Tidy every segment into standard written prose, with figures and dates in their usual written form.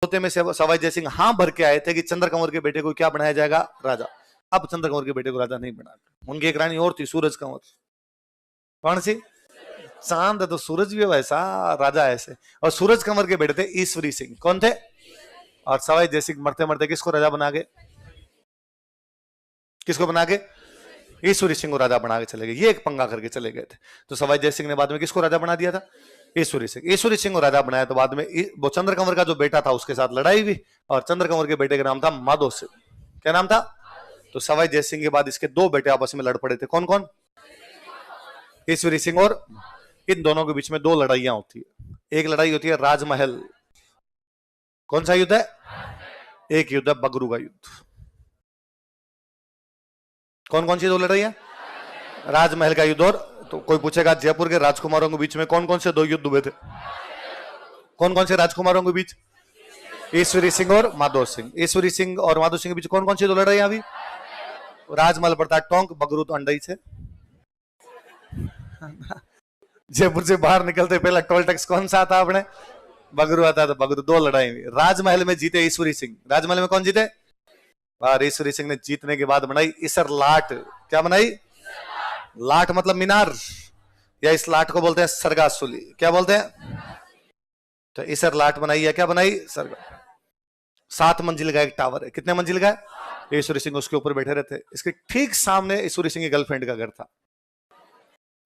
होते में सवाई जयसिंह हाँ भर के आए थे कि चंद्र कंवर के बेटे को क्या बनाया जाएगा, राजा। अब चंद्र कंवर के बेटे को राजा नहीं बना, उनकी एक रानी और थी सूरज कंवर। कौन सी? चांद तो सूरज भी वैसा, राजा ऐसे। और सूरज कंवर के बेटे थे ईश्वरी सिंह। कौन थे? और सवाई जयसिंह मरते मरते किसको राजा बना गए? किसको बना के? ईश्वरी सिंह को राजा बना के चले गए। ये एक पंगा करके चले गए थे। तो सवाई जयसिंह ने बाद में किसको राजा बना दिया था? ईश्वरी सिंह। ईश्वरी सिंह को राजा बनाया तो बाद में वो चंद्र कंवर का जो बेटा था उसके साथ लड़ाई हुई, और चंद्र कंवर के बेटे का नाम था माधो सिंह। क्या नाम था? तो सवाई जयसिंह के बाद इसके दो बेटे आपस में लड़ पड़े थे। कौन कौन? ईश्वरी सिंह। और इन दोनों के बीच में दो लड़ाइयां होती है। एक लड़ाई होती है राजमहल। कौन सा युद्ध है? एक युद्ध है बगरू का युद्ध। कौन कौन सी दो लड़ाई है? राजमहल का युद्ध। और तो कोई पूछेगा जयपुर के राजकुमारों के बीच में कौन कौन से दो युद्ध हुए थे? कौन कौन से राजकुमारों के बीच? ईश्वरी सिंह और माधो सिंह। ईश्वरी सिंह और माधो सिंह के बीच कौन कौन सी दो लड़ाइयां हुई? राजमहल पड़ता है टोंक, बगरू तो अंडई से। जयपुर से बाहर निकलते पहला टोल टैक्स कौन सा आता अपने? बगरू आता। तो बगरू दो लड़ाई हुई। राजमहल में जीते ईश्वरी सिंह। राजमहल में कौन जीते? और ईश्वरी सिंह ने जीतने के बाद बनाई इसर लाट। क्या बनाई? लाट मतलब मीनार, या इस लाट को बोलते हैं सरगासुली। क्या बोलते हैं? तो इसर लाट बनाई है। क्या बनाई? सरगा। 7 मंजिल का एक टावर है। कितने मंजिल का है? ईश्वरी सिंह उसके ऊपर बैठे रहते। इसके ठीक सामने ईश्वरी सिंह की गर्लफ्रेंड का घर था।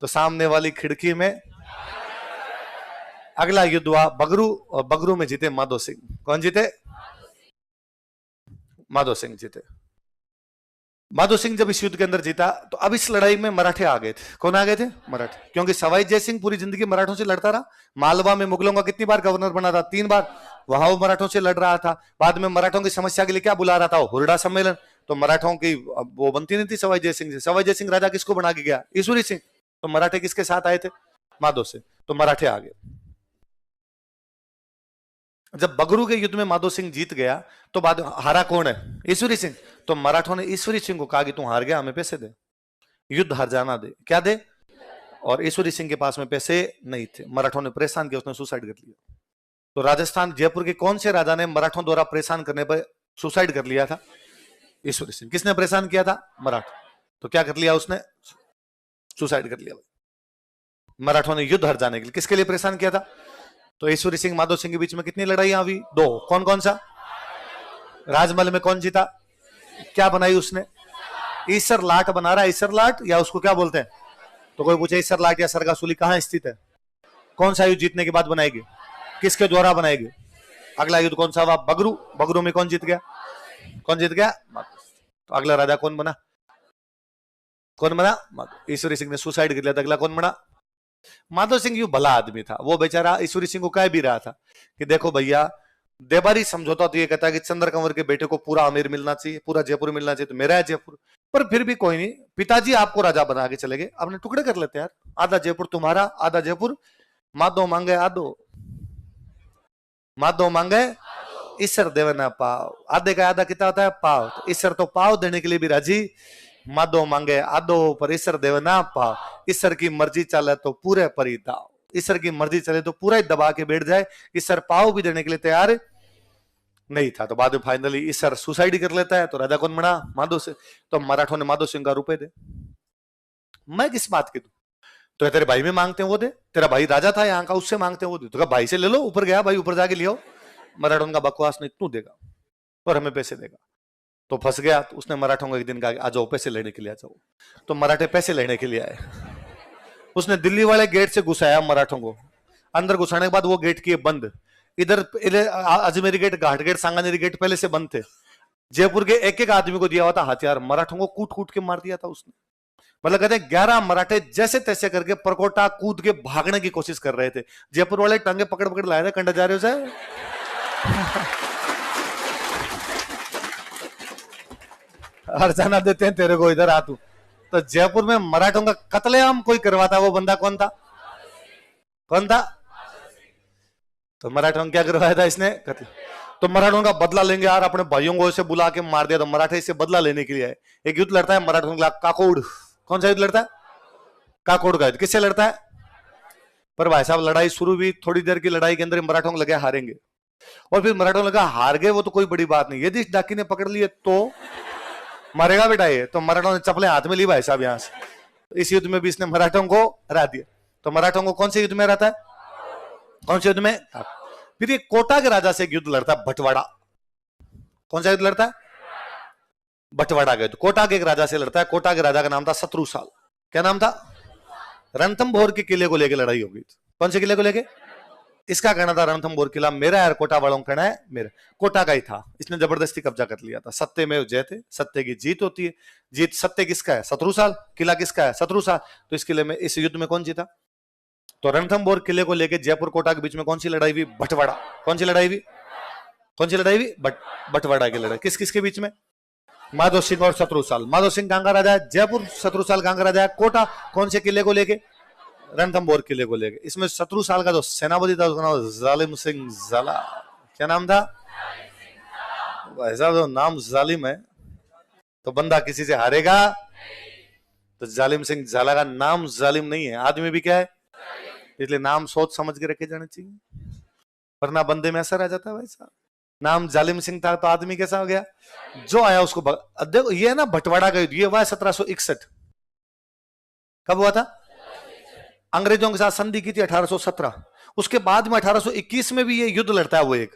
तो सामने वाली खिड़की में अगला युद्ध हुआ बगरू, और बगरू में जीते माधो सिंह। कौन जीते? माधो सिंह जीते। माधो सिंह जब इस युद्ध के अंदर जीता तो अब इस लड़ाई में मराठे आ गए थे। कौन आ गए थे? मराठे। क्योंकि सवाई जयसिंह पूरी जिंदगी मराठों से लड़ता रहा। मालवा में मुगलों का कितनी बार गवर्नर बना था? 3 बार। वहां वो मराठों से लड़ रहा था। बाद में मराठों की समस्या के लिए क्या बुला रहा था? हुरडा सम्मेलन। तो मराठों की वो बनती नहीं थी सवाई जयसिंह से। सवाई जयसिंह राजा किसको बना के गया? ईश्वरी सिंह। तो मराठे किसके साथ आए थे? माधो से। तो मराठे आ गए। जब बगरू के युद्ध में माधो सिंह जीत गया तो बाद हारा कौन है? ईश्वरी सिंह। तो मराठों ने ईश्वरी सिंह को कहा कि तू हार गया, हमें पैसे दे, युद्ध हार जाना दे। क्या दे? और ईश्वरी सिंह के पास में पैसे नहीं थे। मराठों ने परेशान किया, उसने सुसाइड कर लिया। तो राजस्थान जयपुर के कौन से राजा ने मराठों द्वारा परेशान करने पर सुसाइड कर लिया था? ईश्वरी सिंह। किसने परेशान किया था? मराठा। तो क्या कर लिया उसने? सुसाइड कर लिया। मराठों ने युद्ध हार जाने के लिए किसके लिए परेशान किया था? तो ईश्वरी सिंह माधो सिंह के बीच में कितनी लड़ाइयां हुई? 2। कौन कौन सा? राजमहल में कौन जीता? क्या बनाई उसने? ईसर लाट बना रहा है। ईसर लाट, या उसको क्या बोलते हैं? तो कोई पूछे ईसर लाट या सरगासुली कहां स्थित है? कौन सा युद्ध जीतने के बाद बनाएगी? किसके द्वारा बनाएगी? अगला युद्ध कौन सा हुआ? बगरू। बगरू में कौन जीत गया? कौन जीत गया? तो अगला राजा कौन बना? कौन बना? ईश्वरी सिंह ने सुसाइड कर लिया था। अगला कौन बना? माधो सिंह यू भला आदमी था। वो बेचारा ईश्वरी सिंह को कह भी रहा था कि देखो भैया, देबारी समझौता तो ये कहता है कि चंद्र कंवर के बेटे को पूरा आमेर मिलना चाहिए, पूरा जयपुर मिलना चाहिए, तो मेरा है जयपुर। पर फिर भी कोई नहीं, पिताजी आपको राजा बना के चले गए, अपने टुकड़े कर लेते यार। आधा जयपुर तुम्हारा, आधा जयपुर। माधो मांगे आधो, माधो मांगे ईश्वर देवे ना पाव। आधे का आधा कितना होता है? पाव। तो ईश्वर तो पाव देने के लिए भी राजी। माधो मांगे आधो, पर ईश्वर देवे ना पाव। ईश्वर की मर्जी चले तो पूरे पर ही दाव। ईश्वर की मर्जी चले तो पूरा ही दबा के बैठ जाए। ईश्वर पाव भी देने के लिए तैयार नहीं था। तो बाद में फाइनली ईश्वर सुसाइड कर लेता है। तो राजा कौन बना? माधो सिंह। तो मराठों ने माधो सिंह का रुपए दे। मैं किस बात की दूं? तो तेरे भाई में मांगते हैं वो दे, तेरा भाई राजा था यहाँ का, उससे मांगते हैं वो दे। तो भाई से ले लो, ऊपर गया भाई, ऊपर जाके लियो। मराठों का बकवास नहीं, तू देगा और हमें पैसे देगा। तो फंस गया। तो उसने मराठों को एक दिन कहा आ जाओ पैसे लेने के लिए आ जाओ। तो मराठे पैसे लेने के लिए आए। उसने दिल्ली वाले गेट से घुसाया मराठों को। अंदर घुसाने के बाद वो गेट किए बंद। इधर अजमेरी गेट, घाट गेट, सांगानेरी गेट पहले से बंद थे। जयपुर के एक एक आदमी को दिया हुआ था हथियार। मराठों को कूट कूट के मार दिया था उसने। मतलब कहते हैं 11 मराठे जैसे तैसे करके परकोटा कूद के भागने की कोशिश कर रहे थे। जयपुर वाले टांगे पकड़ पकड़ लाए थे, कंडा जा रहे हो हर जाना देते हैं तेरे को, इधर आ तू। तो जयपुर में मराठों का कत्लेआम कोई करवाता, वो बंदा कौन था? कौन था? तो मराठों ने क्या करवाया था इसने? कत्ल। तो मराठों का बदला लेंगे यार, अपने भाइयों को इसे बुला के मार दिया। तो मराठे इससे बदला लेने के लिए आए। एक युद्ध लड़ता है मराठों के खिलाफ, काकोड़। कौन सा युद्ध लड़ता है? काकोड़ का युद्ध। किससे लड़ता है? पर भाई साहब लड़ाई शुरू हुई, थोड़ी देर की लड़ाई के अंदर मराठों को लगे हारेंगे। और फिर मराठों ने लगा हार गए वो तो कोई बड़ी बात नहीं, यदि इस डाकी ने पकड़ लिए तो मरेगा बेटा ये। तो मराठों ने चपले हाथ में ली भाई साहब यहां से। तो इस युद्ध में भी इसने मराठों को हरा दिया। तो मराठों को कौन से युद्ध में हराता है? कौन से युद्ध में? फिर ये कोटा के राजा से एक युद्ध लड़ता है, बटवाड़ा। कौन सा युद्ध लड़ता है? बटवाड़ा का। तो कोटा के एक राजा से लड़ता है। कोटा के राजा का नाम था शत्रुसाल। क्या नाम था? रणथंभौर के किले को लेकर लड़ाई हो गई। कौन से किले को लेके? इसका कहना था रणथंभौर किला मेरा है, कोटा वालों का कहना है मेरा। कोटा का ही था, इसने जबरदस्ती कब्जा कर लिया था। सत्य में जय थे, सत्य की जीत होती है। जीत सत्य किसका है? शत्रुसाल। किला किसका है? शत्रुसाल। तो इस किले में, इस युद्ध में कौन जीता? तो रणथंभौर किले को लेकर जयपुर कोटा के बीच में कौन सी लड़ाई हुई? बटवाड़ा। कौन सी लड़ाई हुई? कौन सी लड़ाई हुई? बटवाड़ा की लड़ाई। किस किसके बीच में? माधो सिंह और शत्रुसाल। माधो सिंह कहां का राजा है? जयपुर। शत्रुसाल कहां का राजा है? कोटा। कौन से किले को लेके? रणथंभौर किले को लेके। इसमें शत्रुसाल का जो सेनापति था उसका नाम जालिम सिंह झाला। क्या नाम था? ऐसा जो नाम जालिम है तो बंदा किसी से हारेगा। तो जालिम सिंह झाला का नाम जालिम नहीं है, आदमी भी क्या है, इसलिए नाम सोच समझ के रखे जाने चाहिए, वरना बंदे में असर आ जाता है भाई साहब। नाम जालिम सिंह था तो आदमी कैसा हो गया? जो आया उसको देखो, ये है ना बटवाड़ा का युद्ध, ये हुआ 1761। कब हुआ था? अंग्रेजों के साथ संधि की थी 1817। उसके बाद में 1821 में भी ये युद्ध लड़ता है वो एक,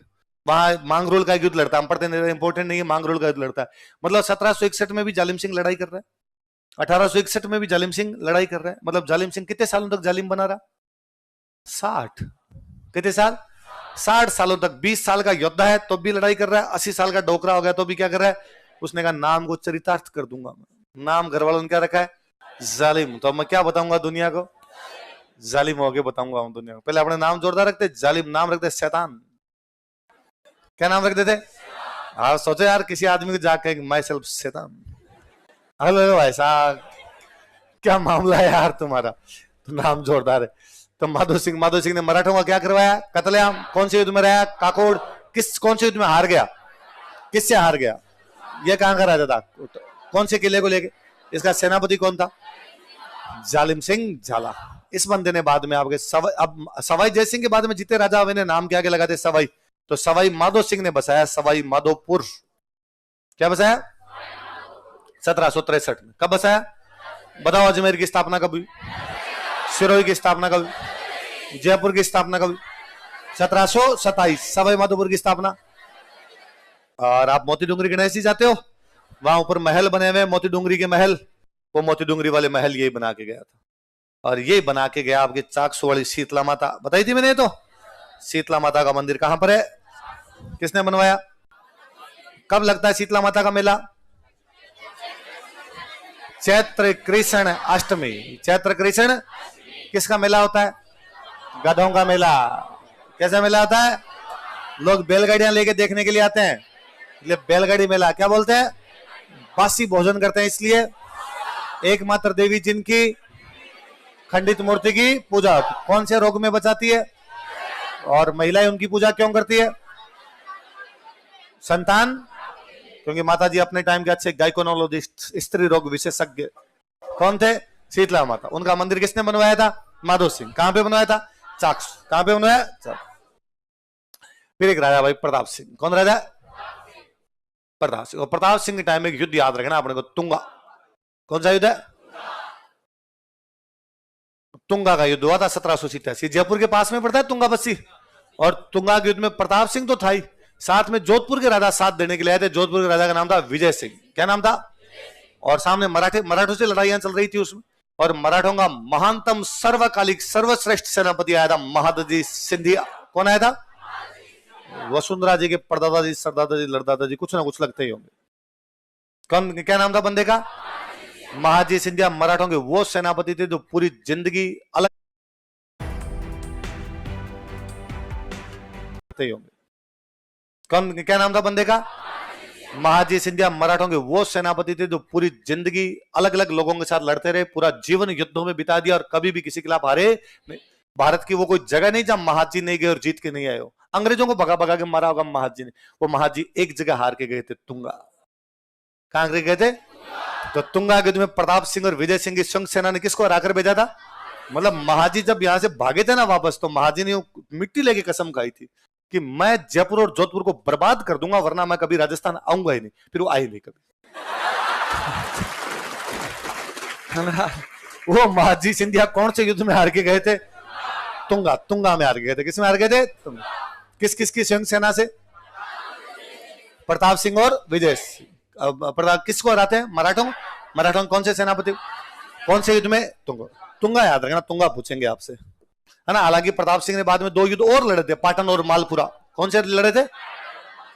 वहां मांगरोल का युद्ध लड़ता है। हम पढ़ते नहीं, इंपॉर्टेंट नहीं है, मांगरोल का युद्ध लड़ता है। मतलब 1761 में भी जालिम सिंह लड़ाई कर रहा है, 1861 में भी जालिम सिंह लड़ाई कर रहा है। मतलब जालिम सिंह कितने सालों तक जालिम बना रहा? 60। कितने साल? 60 सालों तक। 20 साल का योद्धा है तो भी लड़ाई कर रहा है, 80 साल का डोकरा हो गया तो भी क्या कर रहा है? उसने कहा नाम को चरितार्थ कर दूंगा मैं। नाम घर वालों ने क्या रखा है? जालिम। तो मैं क्या बताऊंगा दुनिया को? जालिम होके बताऊंगा हम दुनिया को। पहले अपने नाम जोरदार रखते, जालिम। नाम रखते शैतान। क्या नाम रख देते? हाँ, सोचो यार, किसी आदमी को जाके माई सेल्फ शैतान। हेलो भाई साहब, क्या मामला है यार तुम्हारा? तो नाम जोरदार है। तो माधो सिंह ने मराठों का क्या करवाया? कत्लेआम। कौन से युद्ध में रहा? काकोड़। कौन से युद्ध में हार गया? किससे हार गया? ये कहां का राजा था? कौन से किले को लेके? इसका सेनापति कौन था? जालिम सिंह झाला। इस बंदे ने बाद में आपके सवाई जय सिंह के बाद में जितने राजा हुए ने नाम क्या के लगाते? सवाई। तो सवाई माधो सिंह ने बसाया सवाई माधोपुर। क्या बसाया? 1763 में। कब बसाया? बताओ। अजमेर की स्थापना कब हुई? सिरोही की स्थापना कब हुई? जयपुर की स्थापना कब हुई? 1727। सवाई माधोपुर की स्थापना। और आप मोती डूंगरी गणेश जी जाते हो, वहां ऊपर महल बने हुए मोती डूंगरी के महल, वो मोती डूंगरी वाले महल यही बना के गया था। और ये बना के गया आपके चाकसू वाली शीतला माता, बताई थी मैंने। तो शीतला माता का मंदिर कहां पर है? किसने बनवाया? कब लगता है शीतला माता का मेला? चैत्र कृष्ण अष्टमी। चैत्र कृष्ण किसका मेला होता है? गधों का मेला। कैसा मेला होता है? लोग बैलगाड़ियां लेके देखने के लिए आते हैं, इसलिए बैलगाड़ी मेला। क्या बोलते हैं? बासी भोजन करते हैं इसलिए। एकमात्र देवी जिनकी खंडित मूर्ति की पूजा कौन से रोग में बचाती है? और महिलाएं उनकी पूजा क्यों करती है? संतान, क्योंकि माता जी अपने टाइम के अच्छे गायकोनोलॉजिस्ट, स्त्री रोग विशेषज्ञ कौन थे? शीतला माता। उनका मंदिर किसने बनवाया था? माधो सिंह। कहां पे बनवाया था? चाकसू। कहां पे बनवाया? फिर एक राजा भाई प्रताप सिंह। कौन राजा? प्रताप सिंह। और प्रताप सिंह के टाइम में एक युद्ध याद रखना अपने को, तुंगा। कौन सा युद्ध है? तुंगा का युद्ध हुआ था 1787। जयपुर के पास में पड़ता है तुंगा बस्सी। और तुंगा के युद्ध में प्रताप सिंह तो था ही, साथ में जोधपुर के राजा साथ देने के लिए आए थे। जोधपुर के राजा का नाम था विजय सिंह। क्या नाम था? और सामने मराठों से लड़ाइयां चल रही थी उसमें। और मराठों का महानतम सर्वकालिक सर्वश्रेष्ठ सेनापति आया था महादजी सिंधिया। कौन आया था? वसुंधरा जी के परदादा जी, सरदादा जी, लड़दादा जी, कुछ ना कुछ लगते ही होंगे। कौन? क्या नाम था बंदे का? महाजी सिंधिया। मराठों के वो सेनापति थे जो पूरी जिंदगी अलग होंगे। कौन? क्या नाम था बंदे का? महाजी सिंधिया। मराठों के वो सेनापति थे जो पूरी जिंदगी अलग अलग लोगों के साथ लड़ते रहे, पूरा जीवन युद्धों में बिता दिया और कभी भी किसी के खिलाफ हारे नहीं। भारत की वो कोई जगह नहीं जहां महाजी नहीं गए और जीत के नहीं आए हो। अंग्रेजों को भगा भगा के मारा होगा महाजी ने। वो महाजी एक जगह हार के गए थे, तुंगा। कहां गए थे? तो तुंगा के युद्ध में प्रताप सिंह और विजय सिंह की संघ सेना ने किसको हराकर भेजा था? मतलब महाजी जब यहां से भागे थे ना वापस, तो महाजी ने मिट्टी लेके कसम खाई थी, कि मैं जयपुर और जोधपुर को बर्बाद कर दूंगा, वरना मैं कभी राजस्थान आऊंगा ही नहीं। फिर वो आए नहीं कभी। वो महाजी सिंधिया कौन से युद्ध में हार के गए थे? तुंगा, तुंगा में हार गए थे। किस में हार गए थे? तुंगा। किस किस की संयुक्त सेना से? प्रताप सिंह और विजय सिंह। प्रताप किसको हराते हैं? मराठों। मराठों कौन से सेनापति? कौन से युद्ध में? तुंगा। तुंगा याद रखना, तुंगा पूछेंगे आपसे, है ना। हालांकि प्रताप सिंह ने बाद में 2 युद्ध और लड़े थे, पाटन और मालपुरा। कौन से लड़े थे?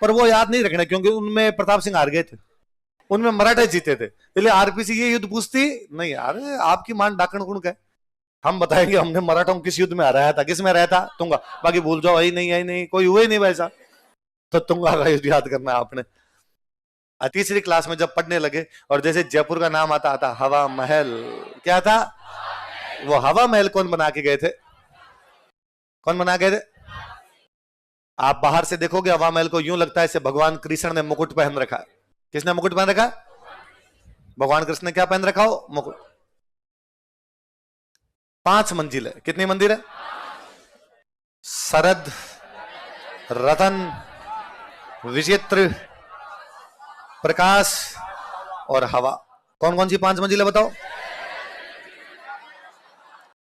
पर वो याद नहीं रखना, क्योंकि उनमें प्रताप सिंह हार गए थे, उनमें मराठे जीते थे। इसलिए आरपीसी ये युद्ध पूछती नहीं यार, आपकी मान डाकण गुण का। हम बताएंगे हमने मराठों किस युद्ध में हराया था। किस में हराया था? तुंगा। बाकी भूल जाओ, यही नहीं, यही नहीं, कोई हुआ ही नहीं वैसा। तो तुंगा का युद्ध याद करना है आपने। तीसरी क्लास में जब पढ़ने लगे और जैसे जयपुर का नाम आता आता हवा महल। क्या था? वो हवा महल कौन बना के गए थे? कौन बना गए थे? आप बाहर से देखोगे हवा महल को, यूं लगता है इसे भगवान कृष्ण ने मुकुट पहन रखा है। किसने मुकुट पहन रखा? भगवान कृष्ण ने क्या पहन रखा हो? मुकुट। 5 मंजिल है। कितनी मंदिर है? शरद, रतन, विचित्र, प्रकाश और हवा। कौन कौन सी 5 मंजिलें बताओ?